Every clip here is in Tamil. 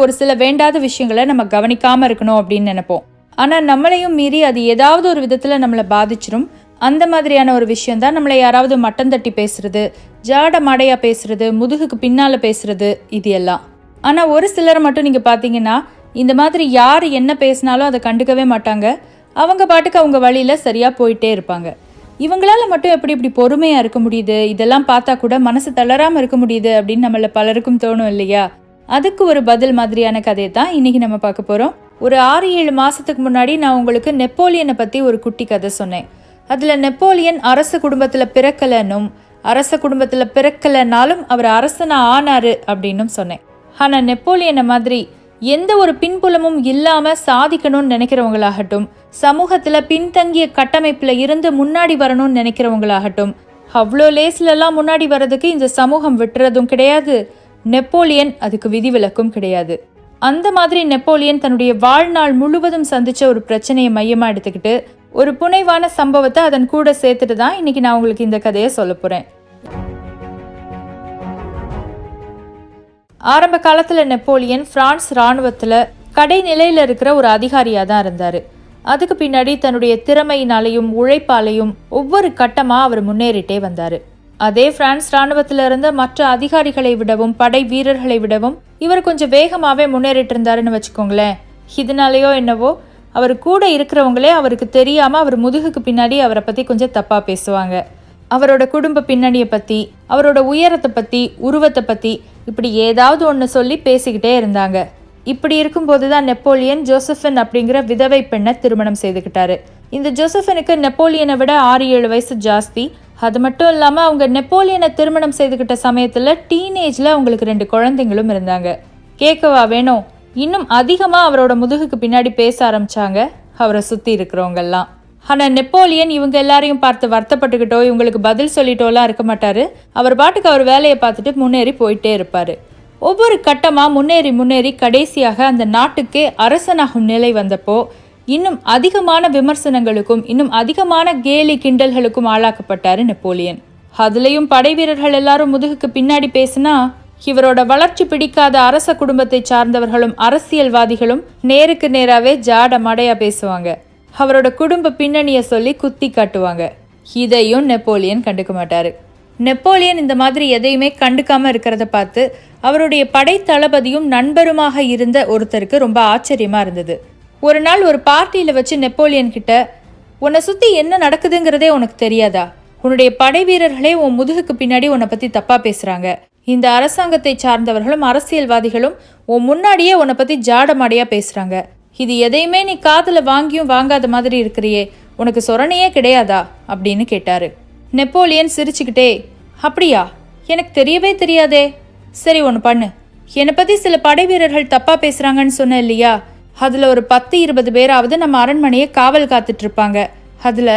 ஒரு சில வேண்டாத விஷயங்களை நம்ம கவனிக்காம இருக்கணும் அப்படின்னு நினைப்போம். ஆனா நம்மளையும் மீறி அது ஏதாவது ஒரு விதத்துல நம்மளை பாதிச்சிரும். அந்த மாதிரியான ஒரு விஷயம் தான் நம்மளை யாராவது மட்டம் தட்டி பேசுறது, ஜாட மாடையா பேசுறது, முதுகுக்கு பின்னால பேசுறது, இது எல்லாம். ஆனா ஒரு சிலரை மட்டும் நீங்க பாத்தீங்கன்னா இந்த மாதிரி யார் என்ன பேசினாலும் அதை கண்டுக்கவே மாட்டாங்க. அவங்க பாட்டுக்கு அவங்க வழியில சரியா போயிட்டே இருப்பாங்க. இவங்களால மட்டும் எப்படி இப்படி பொறுமையா இருக்க முடியுது, இதெல்லாம் பார்த்தா கூட மனசு தளராம இருக்க முடியுது அப்படின்னு நம்மள பலருக்கும் தோணும் இல்லையா? அதுக்கு ஒரு பதில் மாதிரியான கதையை தான் இன்னைக்கு நம்ம பார்க்க போறோம். ஒரு 6-7 மாசத்துக்கு முன்னாடி நான் உங்களுக்கு நெப்போலியனை பத்தி ஒரு குட்டி கதை சொன்னேன். அதுல நெப்போலியன் அரச குடும்பத்துல பிறக்கலன்னும் அரச குடும்பத்துல பிறக்கலனாலும் அவர் அரசனா ஆனாரு அப்படின்னும் சொன்னேன். ஆனா நெப்போலியனை மாதிரி எந்த ஒரு பின்புலமும் இல்லாம சாதிக்கணும்னு நினைக்கிறவங்களாகட்டும், சமூகத்துல பின்தங்கிய கட்டமைப்புல இருந்து முன்னாடி வரணும்னு நினைக்கிறவங்களாகட்டும், அவ்வளோ லேஸ்லெல்லாம் முன்னாடி வர்றதுக்கு இந்த சமூகம் விட்டுறதும் கிடையாது. நெப்போலியன் அதுக்கு விதிவிலக்கும் கிடையாது. அந்த மாதிரி நெப்போலியன் தன்னுடைய வாழ்நாள் முழுவதும் சந்திச்ச ஒரு பிரச்சனையை மையமா எடுத்துக்கிட்டு ஒரு புனைவான சம்பவத்தை அதன் கூட சேர்த்துட்டு தான் இன்னைக்கு நான் உங்களுக்கு இந்த கதையை சொல்ல போறேன். ஆரம்ப காலத்துல நெப்போலியன் பிரான்ஸ் இராணுவத்துல கடைநிலையில இருக்கிற ஒரு அதிகாரியா தான் இருந்தாரு. அதுக்கு பின்னாடி தன்னுடைய திறமையினாலையும் உழைப்பாலையும் ஒவ்வொரு கட்டமா அவர் முன்னேறிட்டே வந்தாரு. அதே பிரான்ஸ் இராணுவத்துல இருந்த மற்ற அதிகாரிகளை விடவும் படை வீரர்களை விடவும் இவர் கொஞ்சம் வேகமாவே முன்னேறிட்டு இருந்தாருன்னு வச்சுக்கோங்களேன். இதனாலேயோ என்னவோ அவர் கூட இருக்கிறவங்களே அவருக்கு தெரியாம அவர் முதுகுக்கு பின்னாடி அவரை பத்தி கொஞ்சம் தப்பா பேசுவாங்க. அவரோட குடும்ப பின்னணியை பத்தி, அவரோட உயரத்தை பத்தி, உருவத்தை பத்தி இப்படி ஏதாவது ஒன்று சொல்லி பேசிக்கிட்டே இருந்தாங்க. இப்படி இருக்கும்போது தான் நெப்போலியன் ஜோசஃபின் அப்படிங்கிற விதவை பெண்ணை திருமணம் செய்துக்கிட்டாரு. இந்த ஜோசஃபினுக்கு நெப்போலியனை விட 6-7 வயசு ஜாஸ்தி. அது மட்டும் இல்லாமல் அவங்க நெப்போலியனை திருமணம் செய்துக்கிட்ட சமயத்தில் டீனேஜில் அவங்களுக்கு 2 குழந்தைங்களும் இருந்தாங்க. கேட்கவா வேணும், இன்னும் அதிகமாக அவரோட முதுகுக்கு பின்னாடி பேச ஆரம்பிச்சாங்க அவரை சுற்றி இருக்கிறவங்கெல்லாம். ஆனால் நெப்போலியன் இவங்க எல்லாரையும் பார்த்து வருத்தப்பட்டுக்கிட்டோ இவங்களுக்கு பதில் சொல்லிட்டோலாம் இருக்க மாட்டாரு. அவர் பாட்டுக்கு அவர் வேலையை பார்த்துட்டு முன்னேறி போயிட்டே இருப்பாரு. ஒவ்வொரு கட்டமாக முன்னேறி கடைசியாக அந்த நாட்டுக்கே அரசனாகும் நிலை வந்தப்போ இன்னும் அதிகமான விமர்சனங்களுக்கும் இன்னும் அதிகமான கேலி கிண்டல்களுக்கும் ஆளாக்கப்பட்டாரு நெப்போலியன். அதுலேயும் படை வீரர்கள் எல்லாரும் முதுகுக்கு பின்னாடி பேசினா இவரோட வளர்ச்சி பிடிக்காத அரச குடும்பத்தை சார்ந்தவர்களும் அரசியல்வாதிகளும் நேருக்கு நேராகவே ஜாட மடையா பேசுவாங்க. அவரோட குடும்ப பின்னணியை சொல்லி குத்தி காட்டுவாங்க. இதையும் நெப்போலியன் கண்டுக்க மாட்டாரு. நெப்போலியன் இந்த மாதிரி எதையுமே கண்டுக்காம இருக்கிறத பார்த்து அவருடைய படை தளபதியும் நண்பருமாக இருந்த ஒருத்தருக்கு ரொம்ப ஆச்சரியமா இருந்தது. ஒரு நாள் ஒரு பார்ட்டியில வச்சு நெப்போலியன் கிட்ட, உன்னை சுத்தி என்ன நடக்குதுங்கிறதே உனக்கு தெரியாதா? உன்னுடைய படை வீரர்களே உன் முதுகுக்கு பின்னாடி உன்னை பத்தி தப்பா பேசுறாங்க. இந்த அரசாங்கத்தை சார்ந்தவர்களும் அரசியல்வாதிகளும் உன் முன்னாடியே உன்னை பத்தி ஜாடமாடையா பேசுறாங்க. இது எதையுமே நீ காதுல வாங்கியும் வாங்காத மாதிரி இருக்கிறியே, உனக்கு சொரணையே கிடையாதா அப்படின்னு கேட்டாரு. நெப்போலியன் சிரிச்சுக்கிட்டே, அப்படியா, எனக்கு தெரியவே தெரியாதே. சரி ஒன்று பண்ணு, என்னை பத்தி சில படை வீரர்கள் தப்பா பேசுறாங்கன்னு சொன்ன இல்லையா, அதுல ஒரு 10-20 பேராவது நம்ம அரண்மனையை காவல் காத்துட்டு இருப்பாங்க. அதுல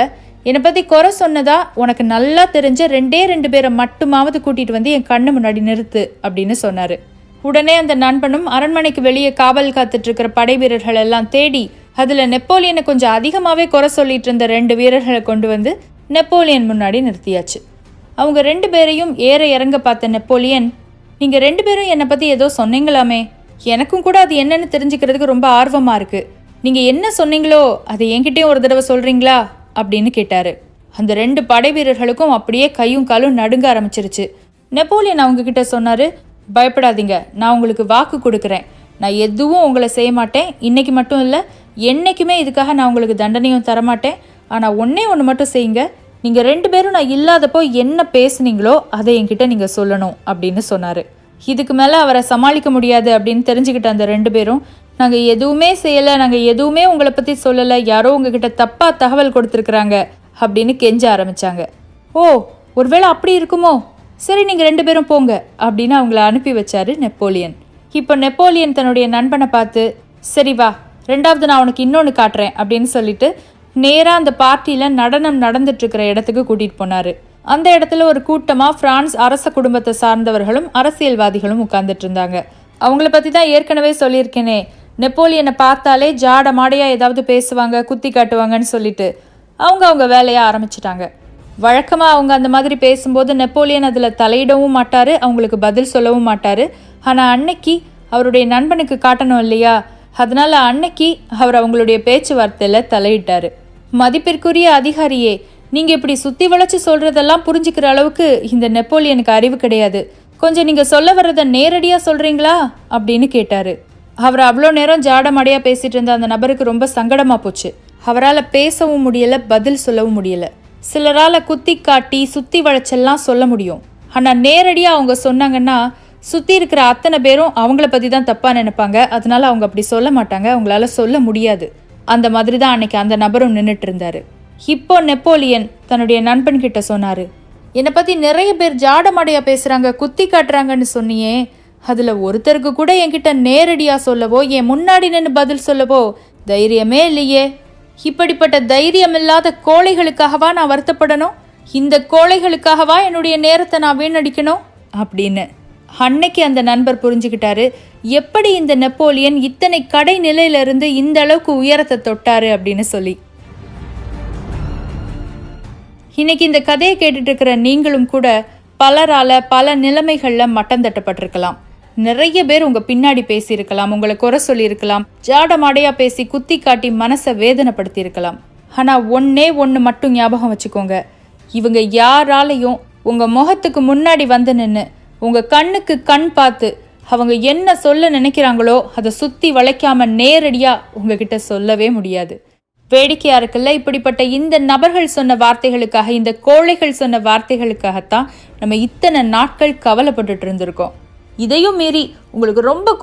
என்னை பத்தி குறை சொன்னதா உனக்கு நல்லா தெரிஞ்ச 2 பேரை மட்டுமாவது கூட்டிட்டு வந்து என் கண்ணு முன்னாடி நிறுத்து அப்படின்னு சொன்னாரு. உடனே அந்த நண்பனும் அரண்மனைக்கு வெளியே காவல் காத்துட்டு இருக்கிற படை வீரர்கள் எல்லாம் தேடி அதுல நெப்போலியனை கொஞ்சம் அதிகமாவே குறை சொல்லிட்டு இருந்த 2 வீரர்களை கொண்டு வந்து நெப்போலியன் முன்னாடி நிறுத்தியாச்சு. அவங்க 2 பேரையும் ஏற இறங்க பார்த்த நெப்போலியன், நீங்க 2 பேரும் என்னை பத்தி ஏதோ சொன்னீங்களாமே, எனக்கும் கூட அது என்னன்னு தெரிஞ்சுக்கிறதுக்கு ரொம்ப ஆர்வமா இருக்கு. நீங்க என்ன சொன்னீங்களோ அதை என்கிட்டயும் ஒரு தடவை சொல்றீங்களா அப்படின்னு கேட்டாரு. அந்த 2 படை வீரர்களுக்கும் அப்படியே கையும் காலும் நடுங்க ஆரம்பிச்சிருச்சு. நெப்போலியன் அவங்க கிட்ட சொன்னாரு, பயப்படாதீங்க, நான் உங்களுக்கு வாக்கு கொடுக்குறேன். நான் எதுவும் உங்களை செய்ய மாட்டேன். இன்னைக்கு மட்டும் இல்லை, என்னைக்குமே இதுக்காக நான் உங்களுக்கு தண்டனையும் தரமாட்டேன். ஆனால் ஒன்று மட்டும் செய்யுங்க, நீங்கள் 2 பேரும் நான் இல்லாதப்போ என்ன பேசுனீங்களோ அதை என்கிட்ட நீங்கள் சொல்லணும் அப்படின்னு சொன்னார். இதுக்கு மேலே அவரை சமாளிக்க முடியாது அப்படின்னு தெரிஞ்சுக்கிட்ட அந்த 2 பேரும், நாங்கள் எதுவுமே செய்யலை, நாங்கள் எதுவுமே உங்களை பற்றி சொல்லலை, யாரோ உங்ககிட்ட தப்பாக தகவல் கொடுத்துருக்குறாங்க அப்படின்னு கெஞ்ச ஆரம்பித்தாங்க. ஓ, ஒருவேளை அப்படி இருக்குமோ, சரி நீங்கள் 2 பேரும் போங்க அப்படின்னு அவங்கள அனுப்பி வச்சாரு நெப்போலியன். இப்போ நெப்போலியன் தன்னுடைய நண்பனை பார்த்து, சரி வா, 2வது நான் உனக்கு இன்னொன்று காட்டுறேன் அப்படின்னு சொல்லிட்டு நேராக அந்த பார்ட்டியில் நடனம் நடந்துட்டு இருக்கிற இடத்துக்கு கூட்டிகிட்டு போனார். அந்த இடத்துல ஒரு கூட்டமாக பிரான்ஸ் அரச குடும்பத்தை சார்ந்தவர்களும் அரசியல்வாதிகளும் உட்கார்ந்துட்டு இருந்தாங்க. அவங்கள பற்றி தான் ஏற்கனவே சொல்லியிருக்கேனே, நெப்போலியனை பார்த்தாலே ஜாட மாடையாக ஏதாவது பேசுவாங்க, குத்தி காட்டுவாங்கன்னு சொல்லிட்டு அவங்க வேலையை ஆரம்பிச்சிட்டாங்க. வழக்கமாக அவங்க அந்த மாதிரி பேசும்போது நெப்போலியன் அதில் தலையிடவும் மாட்டார், அவங்களுக்கு பதில் சொல்லவும் மாட்டார். ஆனால் அன்னைக்கு அவருடைய நண்பனுக்கு காட்டணும் இல்லையா? அதனால அன்னைக்கு அவர் அவங்களுடைய பேச்சுவார்த்தையில தலையிட்டாரு. மதிப்பிற்குரிய அதிகாரியே, நீங்க இப்படி சுத்தி வளைச்சு சொல்றதெல்லாம் புரிஞ்சுக்கிற அளவுக்கு இந்த நெப்போலியனுக்கு அறிவு கிடையாது. கொஞ்சம் நீங்க சொல்ல வர்றத நேரடியா சொல்றீங்களா அப்படின்னு கேட்டாரு. அவர் அவ்வளோ நேரம் ஜாடமாடியா பேசிட்டு இருந்த அந்த நபருக்கு ரொம்ப சங்கடமா போச்சு. அவரால் பேசவும் முடியல, பதில் சொல்லவும் முடியல. சிலரால குத்தி காட்டி சுத்தி வளைச்செல்லாம் சொல்ல முடியும். ஆனா நேரடியா அவங்க சொன்னாங்கன்னா சுத்தி இருக்கிற அத்தனை பேரும் அவங்கள பத்தி தான் தப்பா நினைப்பாங்க. அதனால அவங்க அப்படி சொல்ல மாட்டாங்க, அவங்களால சொல்ல முடியாது. அந்த மாதிரி தான் அன்னைக்கு அந்த நபரும் நின்றுட்டு இருந்தாரு. இப்போ நெப்போலியன் தன்னுடைய நண்பன் கிட்ட சொன்னாரு, என்னை பத்தி நிறைய பேர் ஜாடமாடையா பேசுறாங்க, குத்தி காட்டுறாங்கன்னு சொன்னியே, அதுல ஒருத்தருக்கு கூட என்கிட்ட நேரடியா சொல்லவோ என் முன்னாடி நின்று பதில் சொல்லவோ தைரியமே இல்லையே. இப்படிப்பட்ட தைரியம் இல்லாத கோழைகளுக்காகவா நான் வருத்தப்படணும்? இந்த கோழைகளுக்காகவா என்னுடைய நேரத்தை நான் வீணடிக்கணும் அப்படின்னு. அன்னைக்கு அந்த நண்பர் புரிஞ்சுக்கிட்டாரு எப்படி இந்த நெப்போலியன் இத்தனை கடை நிலையில இருந்து இந்த அளவுக்கு உயரத்தை தொட்டாரு அப்படின்னு சொல்லி. இன்னைக்கு இந்த கதையை கேட்டுட்டு இருக்கிற நீங்களும் கூட பலரால பல நிலைமைகள்ல மட்டம் தட்டப்பட்டிருக்கலாம். நிறைய பேர் உங்க பின்னாடி பேசியிருக்கலாம், உங்களை குறை சொல்லியிருக்கலாம், ஜாடமாடையா பேசி குத்தி காட்டி மனசை வேதனைப்படுத்தி இருக்கலாம். ஆனா ஒன்று மட்டும் ஞாபகம் வச்சுக்கோங்க, இவங்க யாராலையும் உங்க முகத்துக்கு முன்னாடி வந்து நின்று உங்க கண்ணுக்கு கண் பார்த்து அவங்க என்ன சொல்ல நினைக்கிறாங்களோ அதை சுத்தி வளைக்காம நேரடியா உங்ககிட்ட சொல்லவே முடியாது. வேடிக்கையா இருக்குல்ல? இப்படிப்பட்ட இந்த நபர்கள் சொன்ன வார்த்தைகளுக்காக, இந்த கோழைகள் சொன்ன வார்த்தைகளுக்காகத்தான் நம்ம இத்தனை நாட்கள் கவலைப்பட்டுட்டு இருந்திருக்கோம். இதையும் மீறி உங்களுக்கு ரொம்ப